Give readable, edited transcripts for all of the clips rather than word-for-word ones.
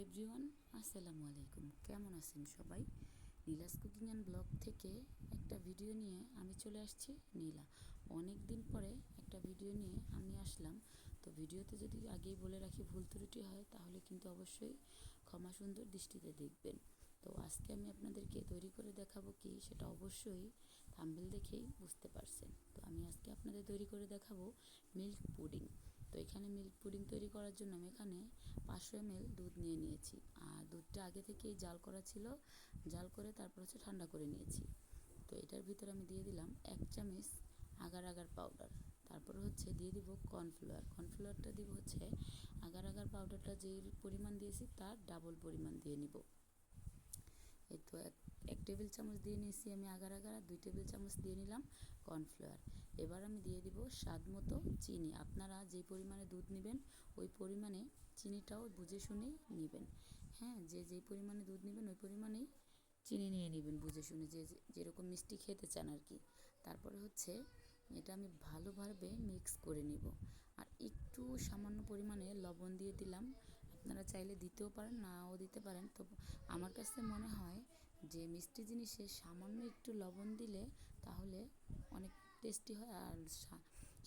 Everyone, আসসালামু আলাইকুম। কেমন আছেন সবাই? নীলাস কুকিং অ্যান্ড ব্লগ থেকে একটা ভিডিও নিয়ে আমি চলে আসছি। নীলা অনেক দিন পরে একটা ভিডিও নিয়ে আমি আসলাম। তো ভিডিওতে যদি আগেই বলে রাখি ভুল ত্রুটি হয় তাহলে কিন্তু অবশ্যই ক্ষমা সুন্দর দৃষ্টিতে দেখবেন। তো আজকে আমি আপনাদেরকে তৈরি করে দেখাবো কি সেটা অবশ্যই থাম্বনেল দেখেই বুঝতে পারছেন। তো আমি আজকে আপনাদের তৈরি করে দেখাবো মিল্ক পুডিং। তো এখানে মিল্ক পুডিং তৈরি করার জন্য আমি এখানে 500 ml দুধ নিয়ে নিয়েছি। আর দুধটা আগে থেকেই জাল করা ছিল, জাল করে তারপর হচ্ছে ঠান্ডা করে নিয়েছি। তো এটার ভিতরে আমি দিয়ে দিলাম 1 চামচ আগার আগার পাউডার। তারপর হচ্ছে দিয়ে দিব কর্নফ্লাওয়ার। কর্নফ্লাওয়ারটা দিব হচ্ছে আগার আগার পাউডারটা যেই পরিমাণ দিয়েছি তার ডাবল পরিমাণ দিয়ে নিব। এই তো এক টেবিল চামচ দিয়ে নিয়েছি আমি আগার আগার, আর 2 টেবিল চামচ দিয়ে নিলাম কর্নফ্লাওয়ার। এবার আমি দিয়ে দিব স্বাদ মতো চিনি। আপনারা যেই পরিমাণে দুধ নেবেন ওই পরিমাণে চিনিটাও বুঝে শুনেই নেবেন। হ্যাঁ, যেই পরিমাণে দুধ নেবেন ওই পরিমাণেই চিনি নিয়ে নেবেন বুঝে শুনে, যেরকম মিষ্টি খেতে চান আর কি। তারপরে হচ্ছে এটা আমি ভালোভাবে মিক্স করে নিব। আর একটু সামান্য পরিমাণে লবণ দিয়ে দিলাম। আপনারা চাইলে দিতেও পারেন, নাও দিতে পারেন। তো আমার কাছে মনে হয় যে মিষ্টি জিনিসে সামান্য একটু লবণ দিলে তাহলে অনেক টেস্টি হয়, আর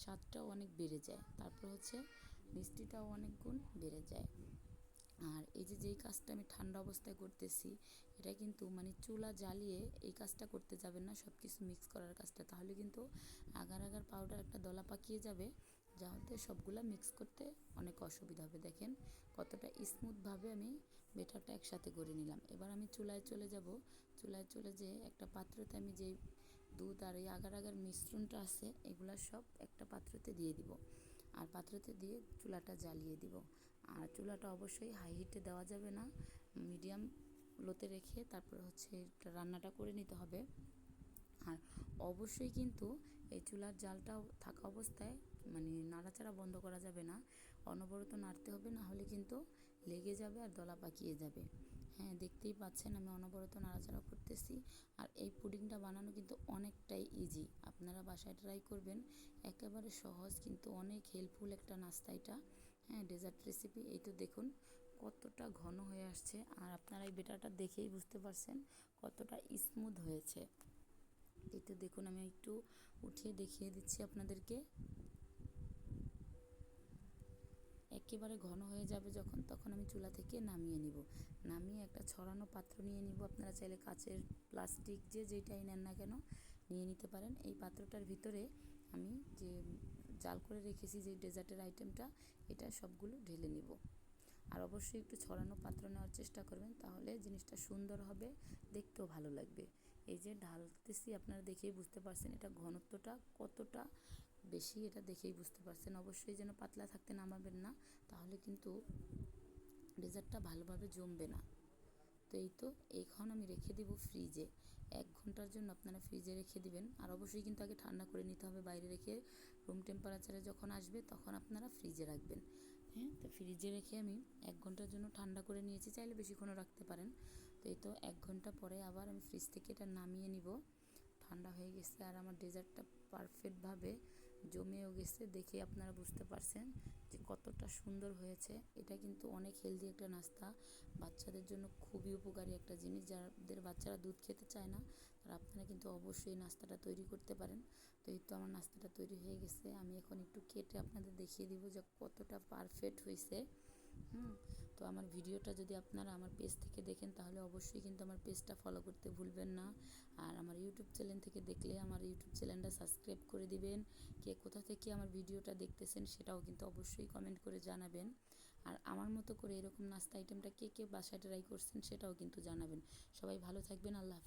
স্বাদটাও অনেক বেড়ে যায়। তারপর হচ্ছে মিষ্টিটাও অনেক গুণ বেড়ে যায়। আর এই যেই কাজটা আমি ঠান্ডা অবস্থায় করতেছি, এটা কিন্তু মানে চুলা জ্বালিয়ে এই কাজটা করতে যাবেন না, সব কিছু মিক্স করার কাজটা। তাহলে কিন্তু আগার আগার পাউডার একটা দলা পাকিয়ে যাবে, যাতে সবগুলা মিক্স করতে অনেক অসুবিধা হবে। দেখেন কতটা স্মুথভাবে আমি বেটারটা একসাথে করে নিলাম। এবার আমি চুলায় চলে যাব। চুলায় চলে যেয়ে একটা পাত্রতে আমি যেই দুধ আর এই আগার আগার মিশ্রণটা আছে এগুলা সব একটা পাত্রতে দিয়ে দিব। আর পাত্রতে দিয়ে চুলাটা জ্বালিয়ে দিব। আর চুলাটা অবশ্যই হাই হিটে দেওয়া যাবে না, মিডিয়াম লোতে রেখে তারপর হচ্ছে রান্নাটা করে নিতে হবে। আর অবশ্যই কিন্তু এই চুলার জালটাও থাকা অবস্থায় মানে নাড়াচাড়া বন্ধ করা যাবে না, অনবরত নাড়তে হবে, না হলে কিন্তু লেগে যাবে আর দলা পাকিয়ে যাবে। হ্যাঁ, দেখতেই পাচ্ছেন আমি অনবরত নাড়াচাড়া করতেছি। আর এই পুডিংটা বানানো কিন্তু অনেকটাই ইজি, আপনারা বাসায় ট্রাই করবেন। একেবারে সহজ কিন্তু অনেক হেল্পফুল একটা নাস্তা এটা। হ্যাঁ, ডেজার্ট রেসিপি। এই তো দেখুন কতটা ঘন হয়ে আসছে, আর আপনারা এই বেটারটা দেখেই বুঝতে পারছেন কতটা স্মুথ হয়েছে। এই তো দেখুন আমি একটু উঠিয়ে দেখিয়ে দিচ্ছি আপনাদেরকে। একেবারে ঘন হয়ে যাবে যখন, তখন আমি চুলা থেকে নামিয়ে নিব। নামিয়ে একটা ছড়ানো পাত্র নিয়ে নিব। আপনারা চাইলে কাচের, প্লাস্টিক যেটাই নেন না কেন নিয়ে নিতে পারেন। এই পাত্রটার ভিতরে আমি যে জাল করে রেখেছি যে ডেজার্টের আইটেমটা, এটা সবগুলো ঢেলে নিব। আর অবশ্যই একটু ছড়ানো পাত্র নেওয়ার চেষ্টা করবেন, তাহলে জিনিসটা সুন্দর হবে, দেখতেও ভালো লাগবে। এই যে ঢালতেছি আপনারা দেখেই বুঝতে পারছেন এটা ঘনত্বটা কতটা বেশি, এটা দেখেই বুঝতে পারছেন। অবশ্যই যেন পাতলা থাকতে নামাবেন না, তাহলে কিন্তু ডেজার্টটা ভালোভাবে জমবে না। তো এই তো এখন আমি রেখে দিব ফ্রিজে। 1 ঘন্টার জন্য আপনারা ফ্রিজে রেখে দিবেন। আর অবশ্যই কিন্তু আগে ঠান্ডা করে নিতে হবে, বাইরে রেখে রুম টেম্পারেচারে যখন আসবে তখন আপনারা ফ্রিজে রাখবেন। হ্যাঁ, তো ফ্রিজে রেখে আমি 1 ঘন্টার জন্য ঠান্ডা করে নিয়েছি, চাইলে বেশিক্ষণও রাখতে পারেন। তো এই তো 1 ঘন্টা পরে আবার আমি ফ্রিজ থেকে এটা নামিয়ে নিব। ঠান্ডা হয়ে গেছে আর আমার ডেজার্টটা পারফেক্টভাবে জমেও গেছে, দেখে আপনারা বুঝতে পারছেন যে কতটা সুন্দর হয়েছে। এটা কিন্তু অনেক হেলদি একটা নাস্তা, বাচ্চাদের জন্য খুবই উপকারী একটা জিনিস। যাদের বাচ্চারা দুধ খেতে চায় না তারা আপনারা কিন্তু অবশ্যই নাস্তাটা তৈরি করতে পারেন। তো এই তো আমার নাস্তাটা তৈরি হয়ে গেছে। আমি এখন একটু কেটে আপনাদের দেখিয়ে দিব যে কতটা পারফেক্ট হয়েছে। তো আমার ভিডিওটা যদি আপনারা আমার পেজ থেকে দেখেন তাহলে অবশ্যই কিন্তু আমার পেজটা ফলো করতে ভুলবেন না। আর আমার ইউটিউব চ্যানেল থেকে দেখলে আমার ইউটিউব চ্যানেলটা সাবস্ক্রাইব করে দিবেন। কে কোথা থেকে আমার ভিডিওটা দেখতেছেন সেটাও কিন্তু অবশ্যই কমেন্ট করে জানাবেন। আর আমার মতো করে এরকম নাস্তা আইটেমটা কে কে বাসায় ট্রাই করছেন সেটাও কিন্তু জানাবেন। সবাই ভালো থাকবেন। আল্লাহ হাফেজ।